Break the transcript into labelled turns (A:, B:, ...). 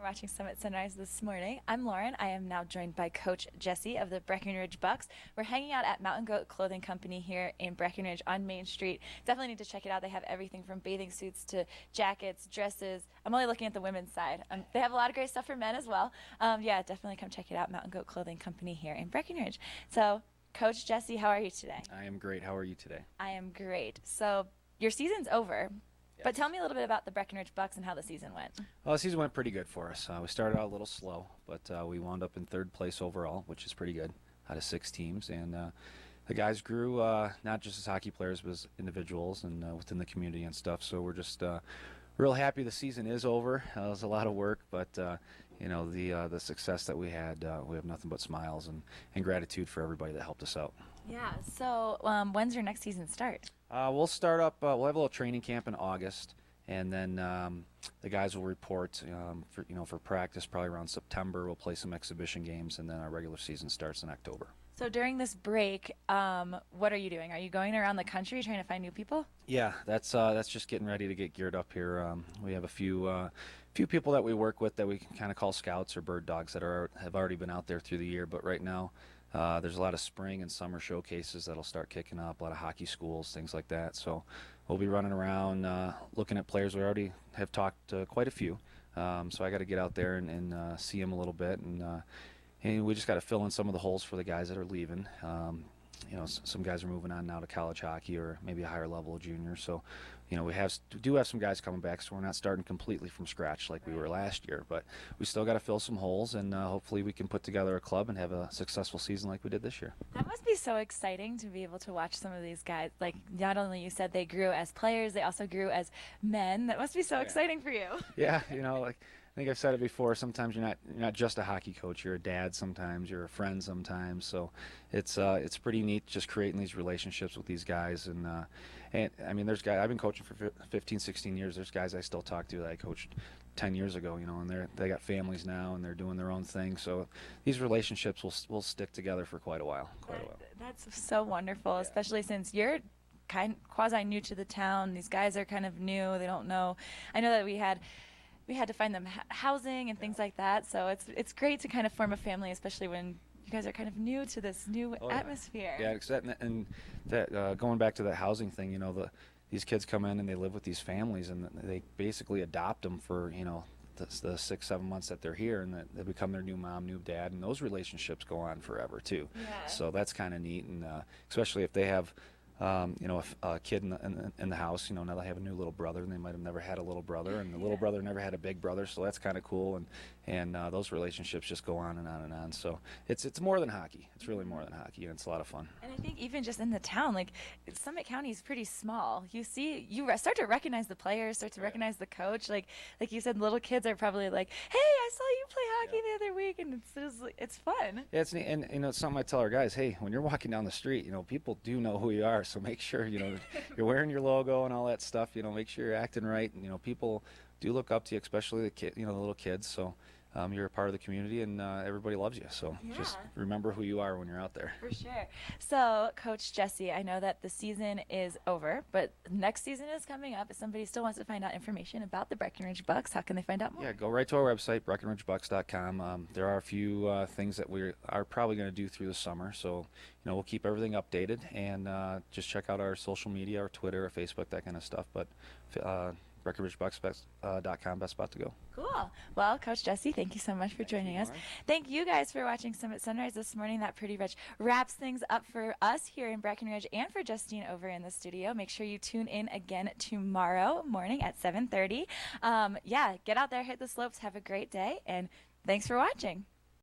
A: Watching Summit Sunrise this morning. I'm Lauren. I am now joined by Coach Jesse of the Breckenridge Bucks. We're hanging out at Mountain Goat Clothing Company here in Breckenridge on Main Street. Definitely need to check it out. They have everything from bathing suits to jackets, dresses. I'm only looking at the women's side. They have a lot of great stuff for men as well. Yeah, definitely come check it out. Mountain Goat Clothing Company here in Breckenridge. So, Coach Jesse, how are you today?
B: I am great. How are you today?
A: I am great. So, your season's over. But tell me a little bit about the Breckenridge Bucks and how the season went.
B: Well, the season went pretty good for us. We started out a little slow, but we wound up in third place overall, which is pretty good out of 6 teams. And the guys grew not just as hockey players, but as individuals and within the community and stuff. So we're just real happy the season is over. It was a lot of work, but you know, the success that we had, we have nothing but smiles and gratitude for everybody that helped us out.
A: Yeah. So when's your next season start?
B: We'll start up. We'll have a little training camp in August, and then the guys will report for practice probably around September. We'll play some exhibition games, and then our regular season starts in October.
A: So during this break, what are you doing? Are you going around the country trying to find new people?
B: Yeah, that's just getting ready to get geared up here. We have a few people that we work with that we can kind of call scouts or bird dogs that have already been out there through the year. But right now, there's a lot of spring and summer showcases that'll start kicking up. A lot of hockey schools, things like that. So we'll be running around looking at players. We already have talked to quite a few. So I got to get out there and see them a little bit and we just got to fill in some of the holes for the guys that are leaving. Some guys are moving on now to college hockey or maybe a higher level of junior. So, we do have some guys coming back, so we're not starting completely from scratch like we were last year. But we still got to fill some holes, and hopefully we can put together a club and have a successful season like we did this year.
A: That must be so exciting to be able to watch some of these guys. Like, not only you said they grew as players, they also grew as men. That must be so exciting for you.
B: Yeah, I think I've said it before. Sometimes you're not just a hockey coach. You're a dad. Sometimes you're a friend. Sometimes, so it's pretty neat just creating these relationships with these guys. And I mean, there's guys I've been coaching for 15, 16 years. There's guys I still talk to that I coached 10 years ago. And they got families now and they're doing their own thing. So these relationships will stick together for quite a while.
A: That's so wonderful, especially since you're quasi new to the town. These guys are kind of new. They don't know. I know that we had to find them housing and things like that. So it's great to kind of form a family, especially when you guys are kind of new to this new atmosphere.
B: Yeah, and that going back to that housing thing, these kids come in and they live with these families and they basically adopt them for the 6-7 months that they're here, and that they become their new mom, new dad, and those relationships go on forever too.
A: Yeah.
B: So that's kind of neat, and especially if they have a kid in the house, now they have a new little brother, and they might have never had a little brother, and the little brother never had a big brother, so that's kind of cool, and those relationships just go on and on and on. So it's more than hockey. It's really more than hockey, and it's a lot of fun.
A: And I think even just in the town, like Summit County is pretty small. You start to recognize the players, start to recognize the coach. Like you said, little kids are probably like, "Hey, I saw you play hockey the other week," and it's fun.
B: Yeah, it's neat, and it's something I tell our guys. Hey, when you're walking down the street, people do know who you are. So make sure you're wearing your logo and all that stuff. Make sure you're acting right. And people do look up to you, especially the little kids. So you're a part of the community, and everybody loves you. So just remember who you are when you're out there.
A: For sure. So, Coach Jesse, I know that the season is over, but next season is coming up. If somebody still wants to find out information about the Breckenridge Bucks, how can they find out more?
B: Yeah, go right to our website, BreckenridgeBucks.com. There are a few things that we are probably going to do through the summer. So, we'll keep everything updated, and just check out our social media, our Twitter, our Facebook, that kind of stuff. But BreckenridgeBucks.com, best spot to go.
A: Cool. Well, Coach Jesse, thank you so much for joining us. Thank you guys for watching Summit Sunrise this morning. That pretty much wraps things up for us here in Breckenridge and for Justine over in the studio. Make sure you tune in again tomorrow morning at 7:30. Get out there, hit the slopes, have a great day, and thanks for watching.